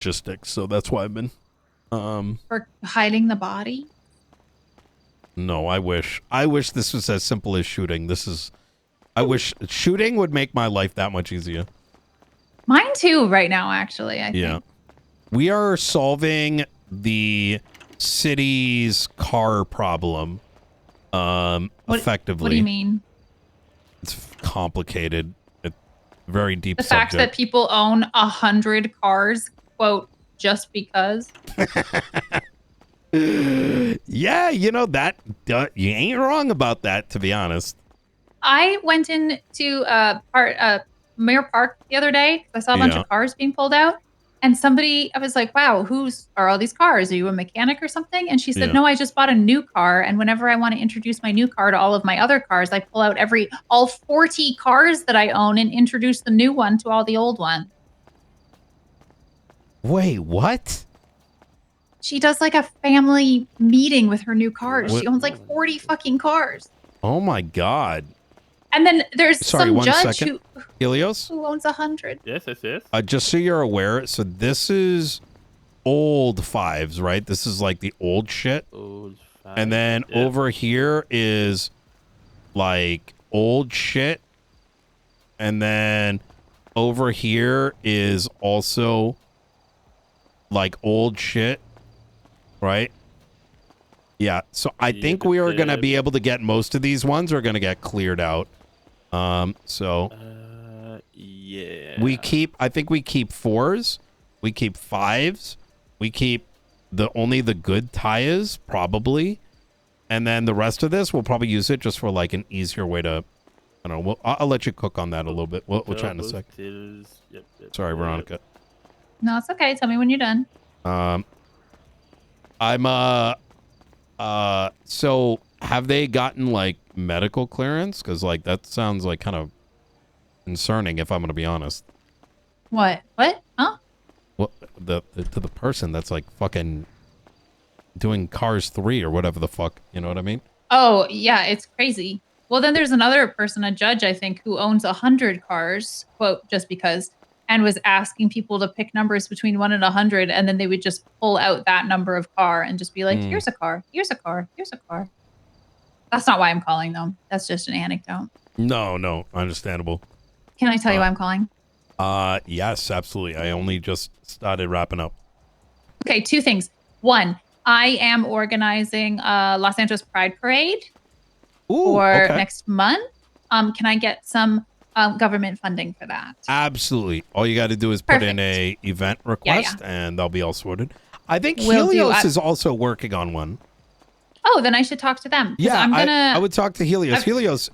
logistics, so that's why I've been. For hiding the body? No, I wish this was as simple as shooting. I wish shooting would make my life that much easier. Mine too, right now, actually, I Yeah. think. We are solving the city's car problem, effectively. What do you mean? It's complicated. It's very deep The fact that people own 100 cars, quote, just because. Yeah, you know, you ain't wrong about that, to be honest. I went into Mayor Park the other day because I saw a bunch of cars being pulled out. And I was like, wow, are all these cars? Are you a mechanic or something? And she said, no, I just bought a new car. And whenever I want to introduce my new car to all of my other cars, I pull out all 40 cars that I own and introduce the new one to all the old ones. Wait, what? She does like a family meeting with her new cars. She owns like 40 fucking cars. Oh my God. And then there's some judge Helios? who owns 100. Yes. Just so you're aware, so this is old fives, right? This is like the old shit. Old fives. And then over here is like old shit. And then over here is also like old shit, right? Yeah, so I think we are going to be able to get most of these ones are going to get cleared out. Yeah. I think we keep 4s. We keep 5s. We keep only the good tires, probably. And then the rest of this, we'll probably use it just for like an easier way to, I don't know. I'll let you cook on that a little bit. We'll chat in a sec. Yep, Sorry, Veronica. No, it's okay. Tell me when you're done. So have they gotten like medical clearance? Because like that sounds like kind of concerning, if I'm gonna be honest. What? Huh? Well, to the person that's like fucking doing Cars 3 or whatever the fuck, you know what I mean? Oh yeah, it's crazy. Well, then there's another person, a judge, I think, who owns 100 cars, quote, just because, and was asking people to pick numbers between 1 and 100, and then they would just pull out that number of car and just be like, here's a car, here's a car, here's a car. That's not why I'm calling, though. That's just an anecdote. No, understandable. Can I tell you why I'm calling? Yes, absolutely. I only just started wrapping up. Okay, 2 things. 1, I am organizing a Los Angeles Pride Parade for next month. Can I get some government funding for that? Absolutely. All you got to do is put in a event request, and they'll be all sorted. I think Helios is also working on one. Oh, then I should talk to them. Yeah, I would talk to Helios. Helios,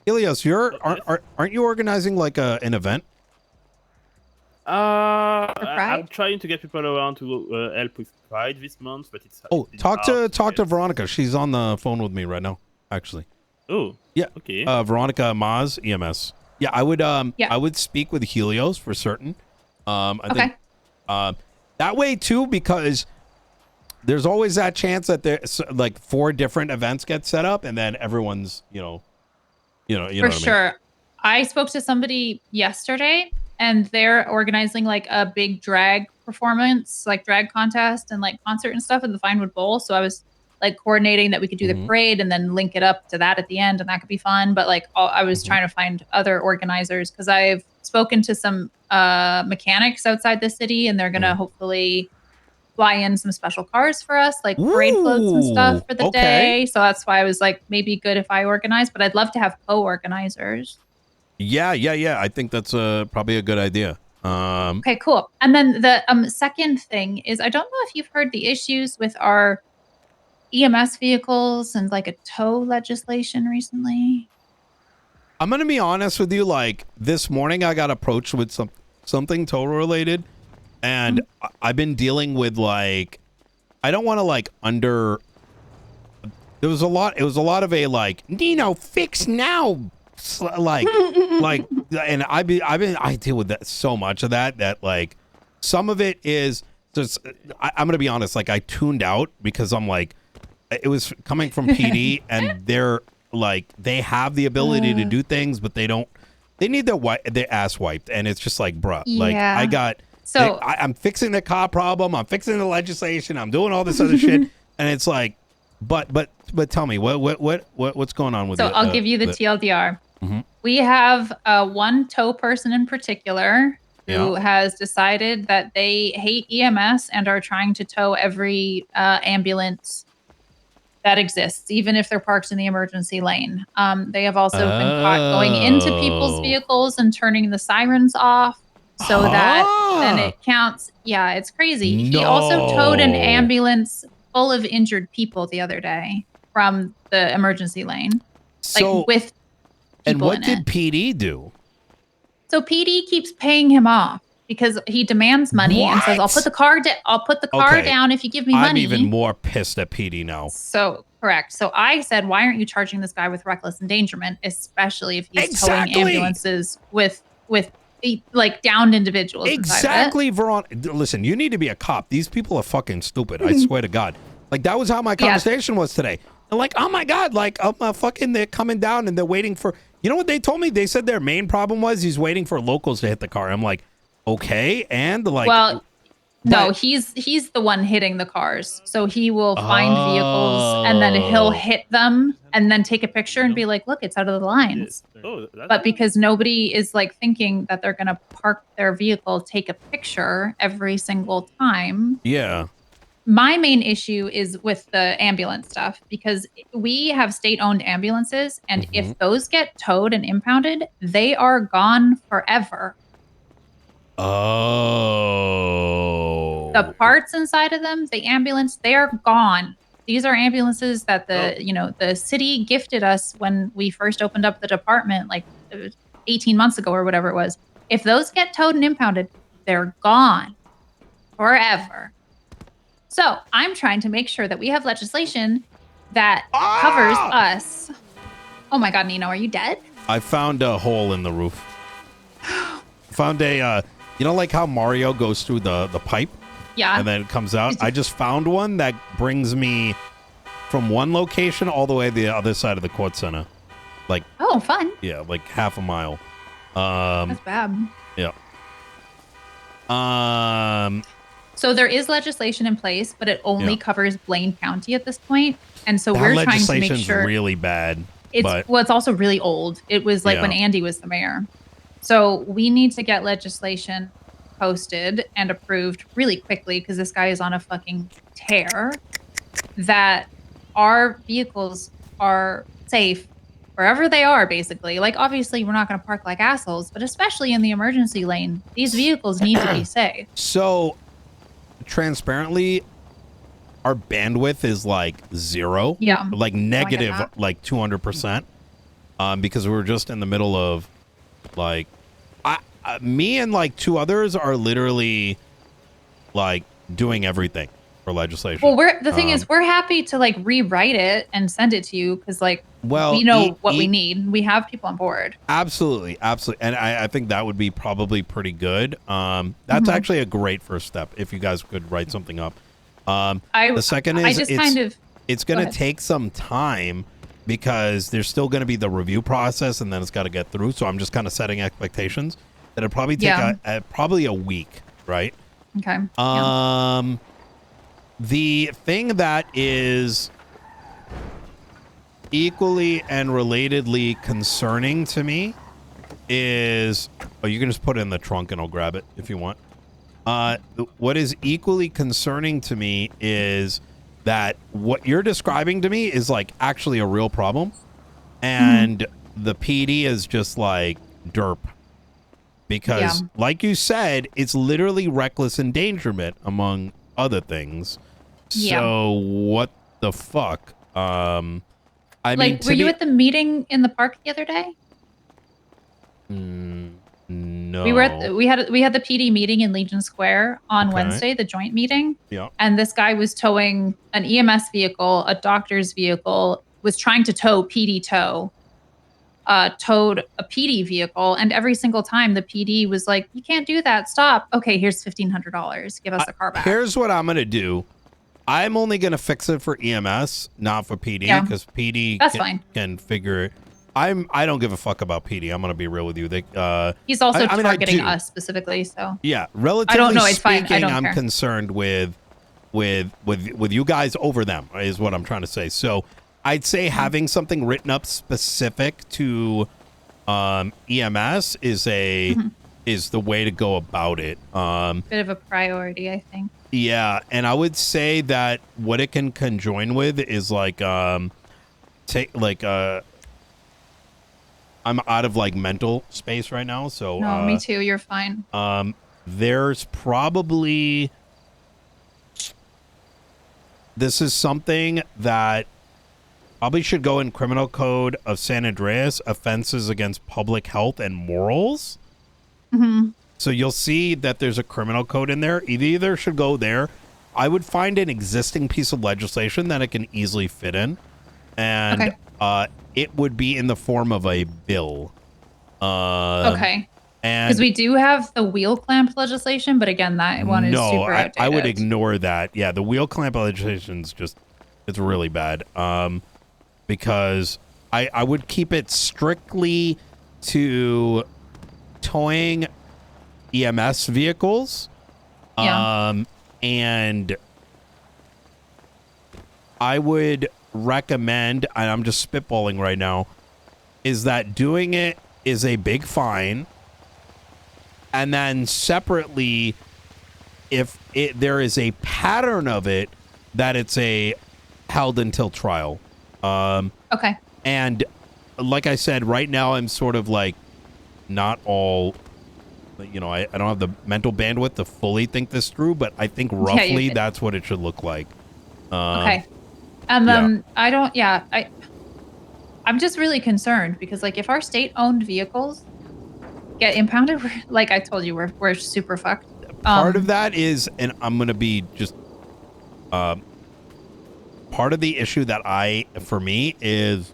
aren't you organizing like an event? I'm trying to get people around to help with Pride this month, but it's talk to Veronica. She's on the phone with me right now, actually. Oh, yeah. Okay. Veronica Maz, EMS. Yeah, I would speak with Helios for certain. I think that way too, because there's always that chance that there's like 4 different events get set up, and then everyone's, you know for sure. I spoke to somebody yesterday, and they're organizing like a big drag performance, like drag contest and like concert and stuff in the Vinewood Bowl. So I was like coordinating that we could do the parade and then link it up to that at the end, and that could be fun. But like I was trying to find other organizers because I've spoken to some mechanics outside the city, and they're gonna hopefully fly in some special cars for us, like parade floats and stuff for the day. So that's why I was like, maybe good if I organize, but I'd love to have co-organizers. Yeah. I think that's probably a good idea. Okay, cool. And then the second thing is, I don't know if you've heard the issues with our EMS vehicles and like a tow legislation recently. I'm gonna be honest with you. Like this morning, I got approached with something tow related, and I've been dealing with like, I don't want to like It was a lot of a like Nino fix now, like and I deal with that so much of that like some of it is just I'm gonna be honest, like I tuned out because I'm like, it was coming from PD and they're like, they have the ability to do things, but they need their ass wiped, and it's just like, bruh, like I got So I'm fixing the car problem. I'm fixing the legislation. I'm doing all this other shit, and it's like, but tell me what's going on with? So I'll give you the TLDR. Mm-hmm. We have one tow person in particular who has decided that they hate EMS and are trying to tow every ambulance that exists, even if they're parked in the emergency lane. They have also been caught going into people's vehicles and turning the sirens off so that then it counts. Yeah, it's crazy. No. He also towed an ambulance full of injured people the other day from the emergency lane. So, like with and what did it. PD do? So PD keeps paying him off because he demands money and says, "I'll put the car down if you give me money." I'm even more pissed at PD now. So correct. So I said, "Why aren't you charging this guy with reckless endangerment, especially if he's towing ambulances with like downed individuals?" Exactly, Veronica. Listen, you need to be a cop. These people are fucking stupid. I swear to God. Like that was how my conversation was today. They're like, "Oh my God!" Like, fucking, they're coming down and they're waiting for. You know what they told me? They said their main problem was he's waiting for locals to hit the car. I'm like, okay, and like, well, no, he's the one hitting the cars. So he will find vehicles and then he'll hit them and then take a picture and be like, "Look, it's out of the lines." But because nobody is like thinking that they're gonna park their vehicle, take a picture every single time. Yeah. My main issue is with the ambulance stuff because we have state-owned ambulances, and if those get towed and impounded, they are gone forever. Oh. The parts inside of them, the ambulance, they are gone. These are ambulances that the city gifted us when we first opened up the department, like 18 months ago or whatever it was. If those get towed and impounded, they're gone forever. So I'm trying to make sure that we have legislation that covers us. Oh my God, Nino, are you dead? I found a hole in the roof. Found a, like how Mario goes through the pipe? Yeah. And then it comes out. I just found one that brings me from one location all the way to the other side of the court center. Like, oh, fun. Yeah, like half a mile. That's bad. Yeah. So there is legislation in place, but it only covers Blaine County at this point. And so we're trying to make sure. Really bad. It's also really old. It was like when Andy was the mayor. So we need to get legislation posted and approved really quickly because this guy is on a fucking tear, that our vehicles are safe wherever they are, basically. Like, obviously, we're not going to park like assholes, but especially in the emergency lane, these vehicles need to be safe. So, transparently, our bandwidth is like 0. Yeah. Like negative, like 200%. Because we're just in the middle of, like, me and like 2 others are literally like doing everything for legislation. Well, the thing is, we're happy to like rewrite it and send it to you because like we know what we need. We have people on board. Absolutely, and I think that would be probably pretty good. That's actually a great first step if you guys could write something up. The second is it's going to take some time because there's still going to be the review process and then it's got to get through. So I'm just kind of setting expectations that it'll probably take probably a week, right? Okay. The thing that is equally and relatedly concerning to me is, you can just put it in the trunk and I'll grab it if you want. What is equally concerning to me is that what you're describing to me is like actually a real problem, and the PD is just like derp. Because, like you said, it's literally reckless endangerment, among other things. So, what the fuck? I mean, were you at the meeting in the park the other day? No. We had the PD meeting in Legion Square on Wednesday, the joint meeting. Yeah. And this guy was towing an EMS vehicle, a doctor's vehicle, was trying to tow PD tow. Towed a PD vehicle, and every single time the PD was like, "You can't do that. Stop." Okay, here's $1,500. Give us the car back. Here's what I'm gonna do. I'm only gonna fix it for EMS, not for PD, because PD fine. Can figure it. I don't give a fuck about PD. I'm gonna be real with you. He's also I mean, targeting us specifically, so yeah. Relatively I don't know. It's speaking, fine. I don't I'm care. concerned with you guys over them is what I'm trying to say. So I'd say having something written up specific to EMS is the way to go about it. Bit of a priority, I think. Yeah, and I would say that what it can conjoin with is like I'm out of like mental space right now, so No, me too. You're fine. There's probably this is something that probably should go in Criminal Code of San Andreas, offenses against public health and morals. So you'll see that there's a criminal code in there. It either should go there. I would find an existing piece of legislation that it can easily fit in, and it would be in the form of a bill. Okay. And because we do have the wheel clamp legislation, but again, that one is super outdated. I would ignore that. Yeah, the wheel clamp legislation is it's really bad. Because I would keep it strictly to towing EMS vehicles. Yeah. And I would recommend, and I'm just spitballing right now, is that doing it is a big fine. And then separately, if there is a pattern of it, that it's a held until trial. Okay. And like I said, right now I'm sort of like not all, you know, I don't have the mental bandwidth to fully think this through, but I think roughly that's what it should look like. Okay. And I'm just really concerned because like if our state-owned vehicles get impounded, like I told you, we're super fucked. Part of that is, and I'm going to be just, part of the issue that for me is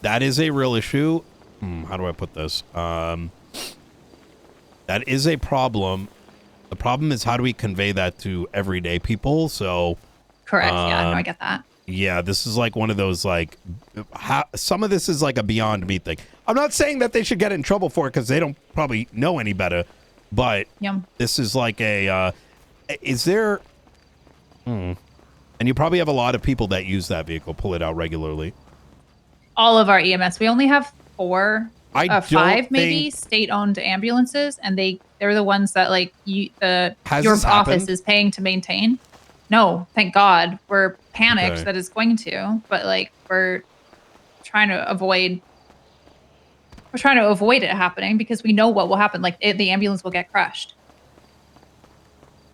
that is a real issue. How do I put this? That is a problem. The problem is how do we convey that to everyday people? So correct. Yeah, no, I get that. Yeah, this is like one of those like some of this is like a beyond me thing. I'm not saying that they should get in trouble for it because they don't probably know any better, but this is like a is there and you probably have a lot of people that use that vehicle, pull it out regularly. All of our EMS, we only have 5 maybe think state-owned ambulances, and they're the ones that like your office happened? is paying to maintain. No, thank God. We're panicked that it's going to, but like we're trying to avoid it happening because we know what will happen. Like the ambulance will get crushed,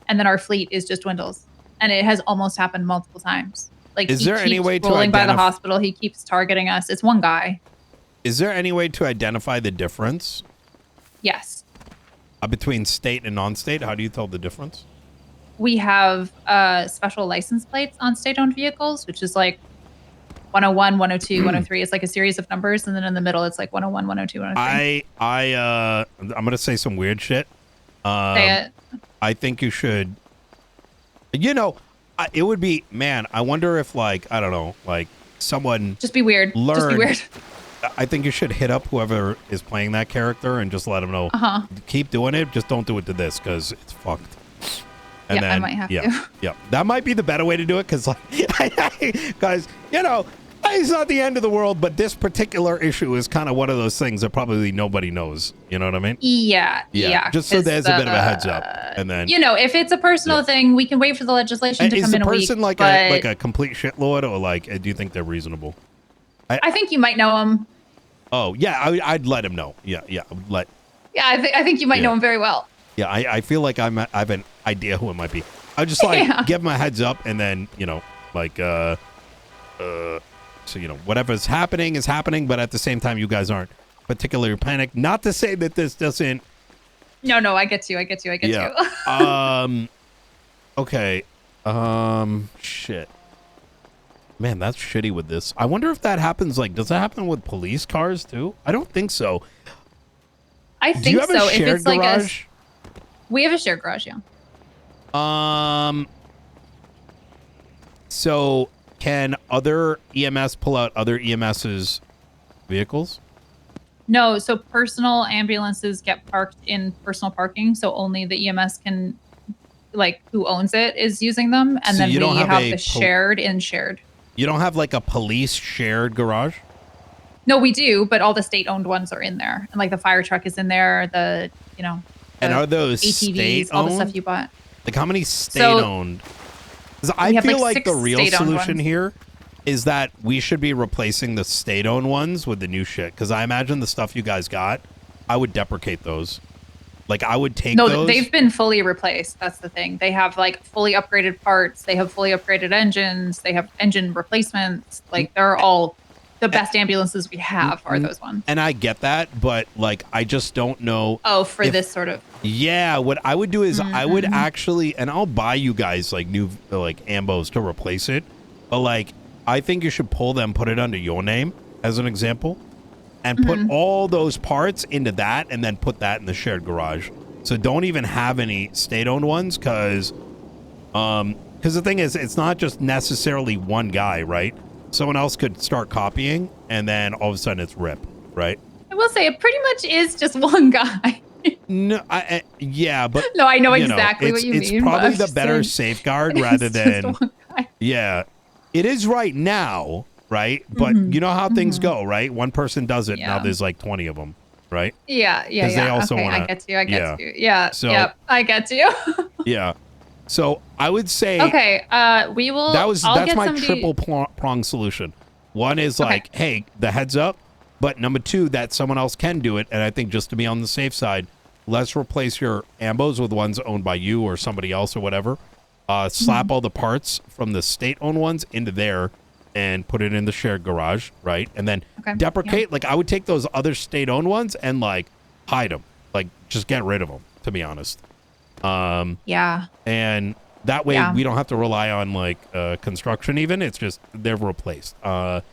and then our fleet is just dwindles, and it has almost happened multiple times. Like is there any way to rolling by the hospital? He keeps targeting us. It's one guy. Is there any way to identify the difference? Yes. Between state and non-state, how do you tell the difference? We have special license plates on state-owned vehicles, which is like 101, 102, 103. It's like a series of numbers, and then in the middle, it's like 101, 102, 103. I'm gonna say some weird shit. Say it. I think you should. You know, it would be, man. I wonder if like I don't know, like someone just be weird. Just be weird. I think you should hit up whoever is playing that character and just let them know. Keep doing it. Just don't do it to this because it's fucked. And I might have to. Yeah, that might be the better way to do it because, like, guys, you know, it's not the end of the world, but this particular issue is kind of one of those things that probably nobody knows. You know what I mean? Yeah. Just so there's a bit of a heads up, and then you know, if it's a personal thing, we can wait for the legislation to come in a week. Is the person like a complete shitlord, or like, do you think they're reasonable? I think you might know him. Oh yeah, I'd let him know. Yeah, I think you might know him very well. Yeah, I feel like I have an idea who it might be. I just like give him a heads up, and then you know, like so you know, whatever's happening is happening, but at the same time, you guys aren't particularly panicked. Not to say that this doesn't. No, I get you. Okay. Shit. Man, that's shitty with this. I wonder if that happens. Like, does that happen with police cars too? I don't think so. I think Do you have so. A shared if it's like garage? We have a shared garage, yeah. So can other EMS pull out other EMS's vehicles? No, so personal ambulances get parked in personal parking, so only the EMS can, like, who owns it is using them, and So then you don't we have have a the shared and shared. You don't have like a police shared garage? No, we do, but all the state-owned ones are in there, and like the fire truck is in there. The And the are those ATVs, all the stuff state-owned? you bought. Like how many state-owned? 'Cause I We have, feel like, like the 6 real state-owned solution ones. here is that we should be replacing the state-owned ones with the new shit. Because I imagine the stuff you guys got, I would deprecate those. Like I would take No, those. they've been fully replaced. That's the thing. They have like fully upgraded parts. They have fully upgraded engines. They have engine replacements. Like they're all the best ambulances we have are those ones. And I get that, but like I just don't know. Oh, for this sort of. Yeah, what I would do is I would actually, and I'll buy you guys like new like ambos to replace it. But like I think you should pull them, put it under your name as an example, and put all those parts into that, and then put that in the shared garage. So don't even have any state-owned ones, because the thing is, it's not just necessarily one guy, right? Someone else could start copying, and then all of a sudden it's rip, right? I will say it pretty much is just one guy. No, yeah, but No, I know you exactly what you it's mean. but probably I'm the just better saying safeguard it's rather just than one guy. yeah. It is right now, right? But you know how things go, right? One person does it, now Yeah. there's like 20 of them, right? Yeah. 'Cause they also okay, wanna- I get you. I yeah. get you. Yeah. So- Yep. I get you. Yeah. So I would say Okay. We will. that's get my somebody- triple prong solution. One is Okay. like, hey, the heads up, but number two, that someone else can do it, and I think just to be on the safe side, let's replace your ambos with ones owned by you or somebody else or whatever. Slap all the parts from the state-owned ones into there and put it in the shared garage, right? And then Okay, deprecate. Like I would take those other state-owned ones and like hide them, like just get rid of them. To be honest. Yeah. And that way we don't have to rely on like construction even. It's just they're replaced. And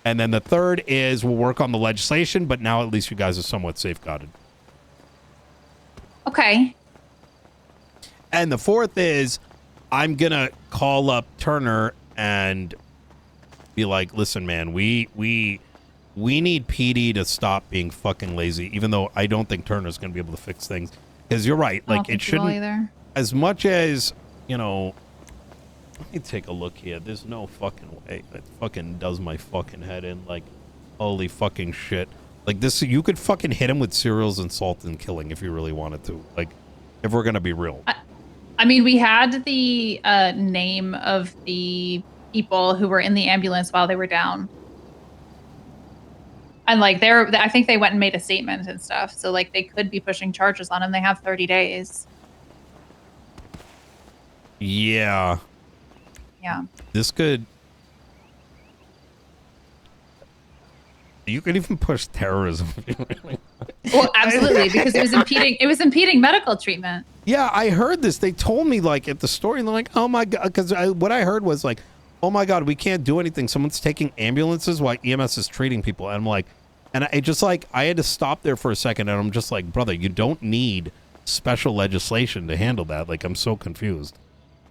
then the third is we'll work on the legislation, but now at least you guys are somewhat safeguarded. Okay. And the fourth is I'm going to call up Turner and be like, listen, man, we need PD to stop being fucking lazy, even though I don't think Turner's going to be able to fix things. Because you're right. Like it shouldn't either. As much as, let me take a look here. There's no fucking way. It fucking does my fucking head in. Like, holy fucking shit. Like this, you could fucking hit him with cereals and salt and killing if you really wanted to. Like, if we're going to be real. I mean, we had the name of the people who were in the ambulance while they were down. And like I think they went and made a statement and stuff. So like they could be pushing charges on him. They have 30 days. Yeah. Yeah. This could. You could even push terrorism. Well, absolutely, because it was impeding medical treatment. Yeah, I heard this. They told me like at the store, and they're like, "Oh my god!" Because what I heard was like, "Oh my god, we can't do anything. Someone's taking ambulances while EMS is treating people." And I'm like, and I just like I had to stop there for a second, and I'm just like, brother, you don't need special legislation to handle that. Like, I'm so confused.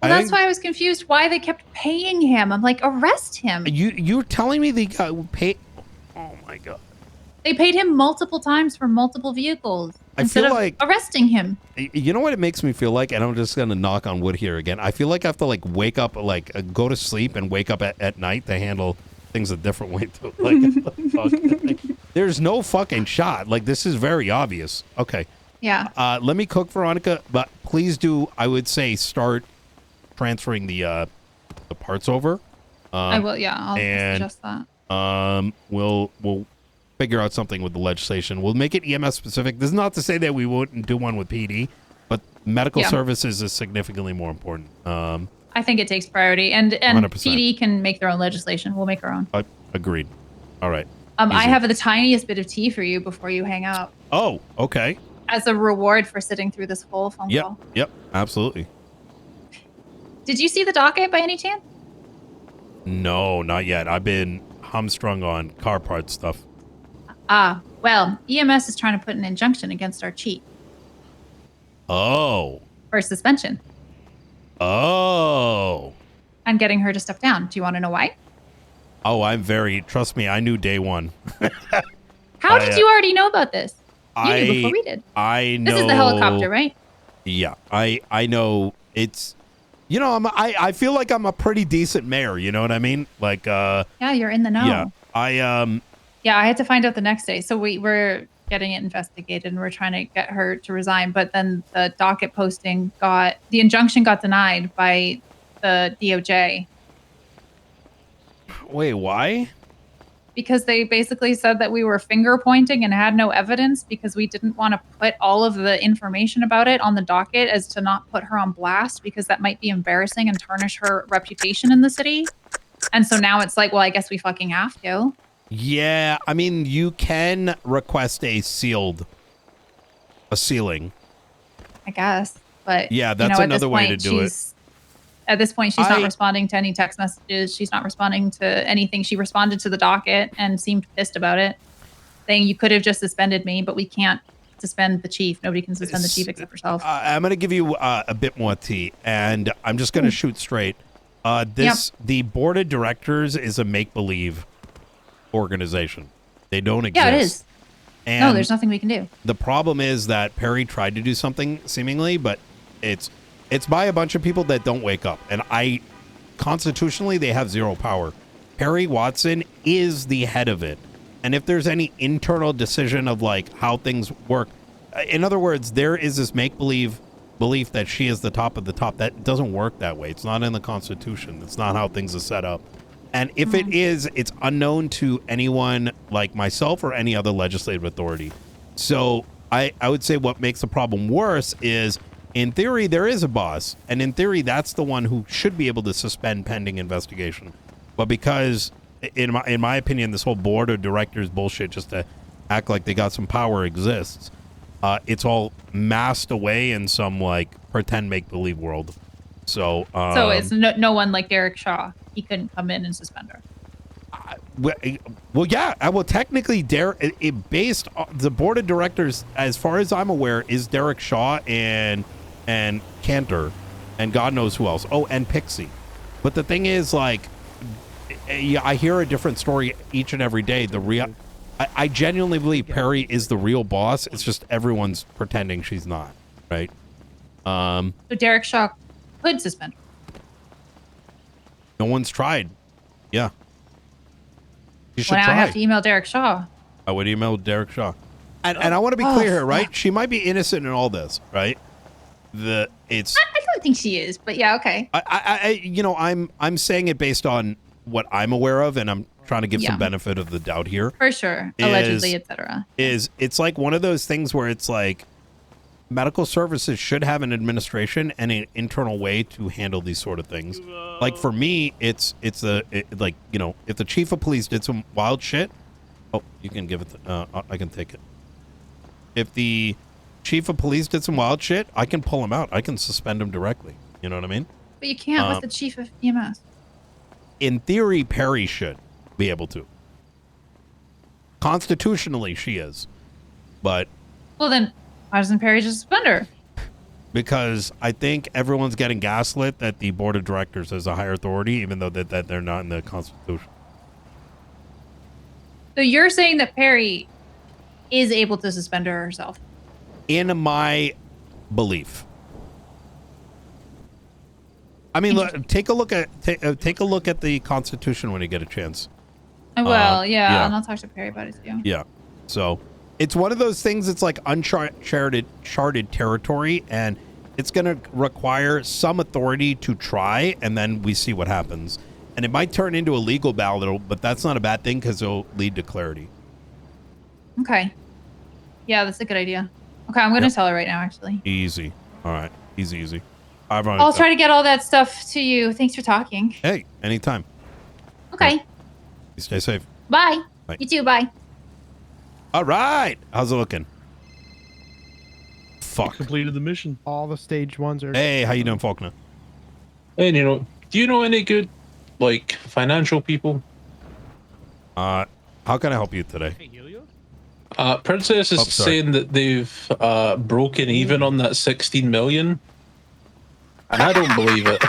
Well, that's why I was confused why they kept paying him. I'm like, arrest him. You're telling me they got paid? Oh my god. They paid him multiple times for multiple vehicles instead feel of like arresting him. You know what it makes me feel like? And I'm just going to knock on wood here again. I feel like I have to like wake up, like go to sleep and wake up at night to handle things a different way. Like, there's no fucking shot. Like, this is very obvious. Okay. Yeah. Let me cook, Veronica, but please do, I would say, start transferring the parts over. I will. Yeah. I'll suggest that. We'll figure out something with the legislation. We'll make it EMS specific. This is not to say that we wouldn't do one with PD, but medical services is significantly more important. I think it takes priority, and 100%. PD can make their own legislation. We'll make our own. Agreed. All right. I have the tiniest bit of tea for you before you hang out. Oh, okay. As a reward for sitting through this whole phone call. Yep. Absolutely. Did you see the docket by any chance? No, not yet. I've been hamstrung on car parts stuff. Well, EMS is trying to put an injunction against our chief. Oh. For suspension. Oh. I'm getting her to step down. Do you want to know why? Oh, trust me, I knew day one. How How did you already know about this? You knew before we did. I know. This is the helicopter, right? Yeah, I know. It's, you know, I feel like I'm a pretty decent mayor. You know what I mean? Like, yeah, you're in the know. Yeah, Yeah, I had to find out the next day. So we were getting it investigated, and we're trying to get her to resign. But then the docket posting the injunction got denied by the DOJ. Wait, why? Because they basically said that we were finger pointing and had no evidence because we didn't want to put all of the information about it on the docket as to not put her on blast because that might be embarrassing and tarnish her reputation in the city. And so now it's like, well, I guess we fucking have to. Yeah, I mean, you can request a sealing. I guess, but yeah, that's another way to do it. At this point, she's not responding to any text messages. She's not responding to anything. She responded to the docket and seemed pissed about it, saying you could have just suspended me, but we can't suspend the chief. Nobody can suspend the chief except herself. I'm going to give you a bit more tea, and I'm just going to shoot straight. The board of directors is a make-believe organization. They don't exist. Yeah, it is. And no, there's nothing we can do. The problem is that Perry tried to do something seemingly, but it's by a bunch of people that don't wake up. And constitutionally, they have zero power. Perry Watson is the head of it. And if there's any internal decision of like how things work, in other words, there is this make-believe belief that she is the top of the top. That doesn't work that way. It's not in the Constitution. That's not how things are set up. And if it is, it's unknown to anyone like myself or any other legislative authority. So I would say what makes the problem worse is, in theory, there is a boss. And in theory, that's the one who should be able to suspend pending investigation. But because, in my opinion, this whole board of directors bullshit just to act like they got some power exists, it's all masked away in some like pretend make-believe world. So it's no one like Derek Shaw. He couldn't come in and suspend her. Well, yeah. Well, technically, based on the board of directors, as far as I'm aware, is Derek Shaw and Cantor, and God knows who else. Oh, and Pixie. But the thing is, like, I hear a different story each and every day. I genuinely believe Perry is the real boss. It's just everyone's pretending she's not, right? So Derek Shaw could suspend her. No one's tried. Yeah. You should try. I have to email Derek Shaw. I would email Derek Shaw. And I want to be clear here, right? She might be innocent in all this, right? I don't think she is, but yeah, okay. I'm saying it based on what I'm aware of, and I'm trying to give some benefit of the doubt here. For sure. Allegedly, etc. It's like one of those things where it's like medical services should have an administration and an internal way to handle these sort of things. Like for me, if the chief of police did some wild shit, you can give it. I can take it. If the chief of police did some wild shit, I can pull him out. I can suspend him directly. You know what I mean? But you can't with the chief of EMS. In theory, Perry should be able to. Constitutionally, she is, but well then. Why doesn't Perry just suspend her? Because I think everyone's getting gaslit that the board of directors has a higher authority, even though that they're not in the Constitution. So you're saying that Perry is able to suspend her herself? In my belief. I mean, take a look at the Constitution when you get a chance. I will, yeah. And I'll talk to Perry about it too. Yeah. So it's one of those things. It's like uncharted territory, and it's going to require some authority to try, and then we see what happens. And it might turn into a legal battle, but that's not a bad thing because it'll lead to clarity. Okay. Yeah, that's a good idea. Okay, I'm going to tell her right now, actually. Easy. All right. Easy. I'll try to get all that stuff to you. Thanks for talking. Hey, anytime. Okay. Right. You stay safe. Bye. You too. Bye. All right. How's it looking? Fuck. Completed the mission. All the stage ones are. Hey, how you doing, Faulkner? Hey, Nino. Do you know any good, like, financial people? How can I help you today? Hey, Helio? Princess is saying that they've broken even on that 16 million. And I don't believe it.